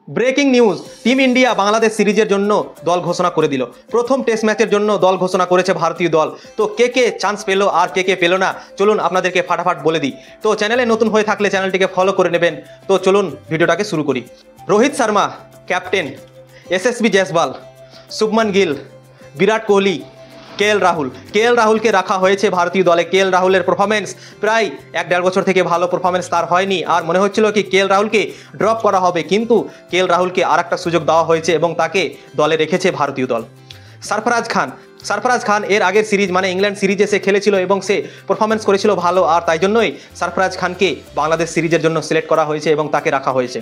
Breaking news, team India Bangladesh সিরিজের জন্য দল ঘোষণা করে দিল। প্রথম টেস্ট ম্যাচের জন্য দল ঘোষণা করেছে ভারতীয় দল। তো কে কে চান্স পেলো আর কে কে পেলো না, চলুন আপনাদেরকে ফাটাফাট বলে দিই। তো চ্যানেলে নতুন হয়ে থাকলে চ্যানেলটিকে ফলো করে নেবেন। তো চলুন ভিডিওটাকে শুরু করি। Rohit Sharma captain, SSB Jaiswal, Shubman Gill, Virat Kohli, KL রাহুলকে রাখা হয়েছে ভারতীয় দলে। কেএল রাহুলের পারফরমেন্স প্রায় 1-1.5 বছর থেকে ভালো পারফরমেন্স তার হয়নি, আর মনে হচ্ছিল কি কেএল রাহুলকে ড্রপ করা হবে, কিন্তু কেএল রাহুলকে আর একটা সুযোগ দেওয়া হয়েছে এবং তাকে দলে রেখেছে ভারতীয় দল। সরফরাজ খান এর আগের সিরিজ মানে ইংল্যান্ড সিরিজে সে খেলেছিল এবং সে পারফরমেন্স করেছিল ভালো, আর তাই জন্যই সরফরাজ খানকে বাংলাদেশ সিরিজের জন্য সিলেক্ট করা হয়েছে এবং তাকে রাখা হয়েছে।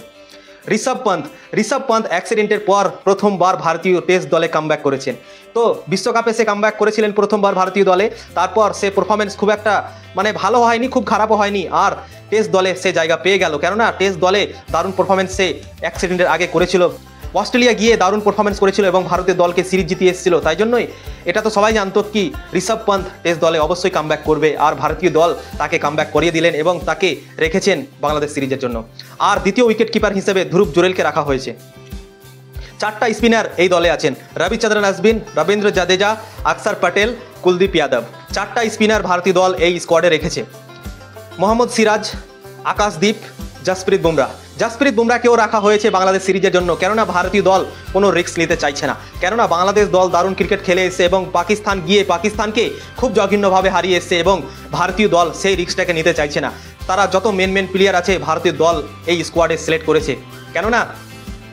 ঋষভ পন্থ অ্যাক্সিডেন্টের পর প্রথমবার ভারতীয় টেস্ট দলে কামব্যাক করেছেন। তো বিশ্বকাপে সে কামব্যাক করেছিলেন প্রথমবার ভারতীয় দলে, তারপর সে পারফরমেন্স খুব একটা মানে ভালো হয়নি, খুব খারাপও হয়নি, আর টেস্ট দলে সে জায়গা পেয়ে গেল। কেননা টেস্ট দলে দারুণ পারফরমেন্স সে অ্যাক্সিডেন্টের আগে করেছিল, অস্ট্রেলিয়া গিয়ে দারুণ পারফরমেন্স করেছিল এবং ভারতের দলকে সিরিজ জিতিয়ে এসেছিল। তাই জন্যই এটা তো সবাই জানতো কি ঋষভ পন্থ টেস্ট দলে অবশ্যই কামব্যাক করবে, আর ভারতীয় দল তাকে কামব্যাক করিয়ে দিলেন এবং তাকে রেখেছেন বাংলাদেশ সিরিজের জন্য। আর দ্বিতীয় উইকেট কিপার হিসেবে ধ্রুব জুরেলকে রাখা হয়েছে। 4টা স্পিনার এই দলে আছেন, রবিচন্দ্রন অশ্বিন, রবীন্দ্র জাদেজা, অক্ষর পটেল, কুলদীপ যাদব। 4টা স্পিনার ভারতীয় দল এই স্কোয়াডে রেখেছে। মোহাম্মদ সিরাজ, আকাশদীপ, জসপ্রীত বুমরাকেও রাখা হয়েছে বাংলাদেশ সিরিজের জন্য। কেননা ভারতীয় দল কোনো রিস্ক নিতে চাইছে না, কেননা বাংলাদেশ দল দারুণ ক্রিকেট খেলে এসেছে এবং পাকিস্তানকে খুব জঘন্যভাবে হারিয়ে এসেছে এবং ভারতীয় দল সেই রিস্কটাকে নিতে চাইছে না। তারা যত মেন প্লেয়ার আছে ভারতীয় দল এই স্কোয়াডে সিলেক্ট করেছে, কেননা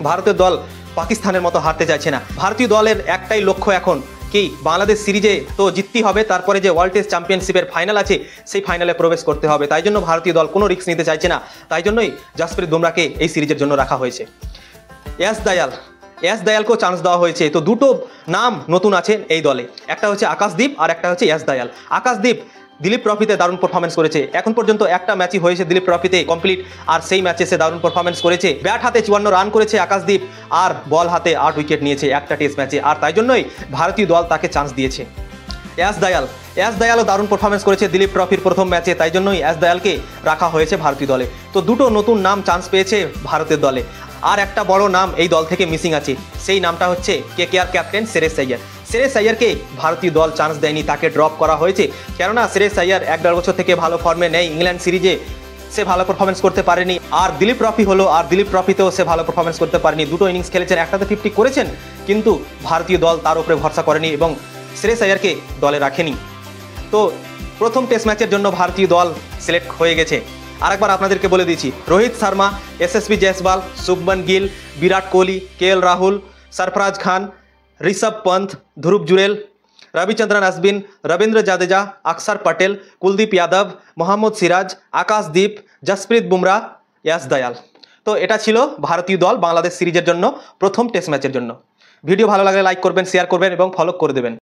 ভারতীয় দল পাকিস্তানের মতো হারতে চাইছে না। ভারতীয় দলের একটাই লক্ষ্য এখন কি বাংলাদেশ সিরিজে তো জিততেই হবে, তারপরে যে ওয়ার্ল্ড টেস্ট চ্যাম্পিয়নশিপের ফাইনাল আছে সেই ফাইনালে প্রবেশ করতে হবে। তাই জন্য ভারতীয় দল কোনো রিস্ক নিতে চাইছে না, তাই জন্যই জসপ্রীত বুমরাকে এই সিরিজের জন্য রাখা হয়েছে। এস দয়ালকেও চান্স দেওয়া হয়েছে। তো দুটো নাম নতুন আছেন এই দলে, একটা হচ্ছে আকাশদীপ আর একটা হচ্ছে এস দয়াল। আকাশদীপ দিলীপ ট্রফিতে দারুণ পারফরমেন্স করেছে, এখন পর্যন্ত একটা ম্যাচই হয়েছে দিলীপ ট্রফিতে কমপ্লিট, আর সেই ম্যাচে সে দারুণ পারফরমেন্স করেছে। ব্যাট হাতে 54 রান করেছে আকাশদীপ, আর বল হাতে 8 উইকেট নিয়েছে একটা টেস্ট ম্যাচে, আর তাই জন্যই ভারতীয় দল তাকে চান্স দিয়েছে। এস দয়ালও দারুণ পারফরমেন্স করেছে দিলীপ ট্রফির প্রথম ম্যাচে, তাই জন্যই এস দয়ালকে রাখা হয়েছে ভারতীয় দলে। তো দুটো নতুন নাম চান্স পেয়েছে ভারতের দলে, আর একটা বড় নাম এই দল থেকে মিসিং আছে, সেই নামটা হচ্ছে কেকেআর ক্যাপ্টেন শ্রেয়স আইয়ারকে ভারতীয় দল চান্স দেয়নি, তাকে ড্রপ করা হয়েছে। কেননা শ্রেয়স আইয়ার 1-1.5 বছর থেকে ভালো ফর্মে নেই, ইংল্যান্ড সিরিজে সে ভালো পারফরমেন্স করতে পারেনি, আর দিলীপ ট্রফি হলো, আর দিলীপ ট্রফিতেও সে ভালো পারফরমেন্স করতে পারেনি। দুটো ইনিংস খেলেছেন, একটাতে 50 করেছেন, কিন্তু ভারতীয় দল তার উপরে ভরসা করেনি এবং শ্রেয়স আইয়ারকে দলে রাখেনি। তো প্রথম টেস্ট ম্যাচের জন্য ভারতীয় দল সিলেক্ট হয়ে গেছে। আরেকবার আপনাদেরকে বলে দিচ্ছি, রোহিত শর্মা, এসএসবি জয়সওয়াল, শুভমান গিল, বিরাট কোহলি, কেএল রাহুল, সরফরাজ খান, ঋষভ পন্থ, ধ্রুব জুরেল, রবিচন্দ্রন অশ্বিন, রবীন্দ্র জাদেজা, অক্ষর পটেল, কুলদীপ যাদব, মোহাম্মদ সিরাজ, আকাশদীপ, জসপ্রীত বুমরা, এস দয়াল। তো এটা ছিল ভারতীয় দল বাংলাদেশ সিরিজের জন্য প্রথম টেস্ট ম্যাচের জন্য। ভিডিও ভালো লাগলে লাইক করবেন, শেয়ার করবেন এবং ফলো করে দেবেন।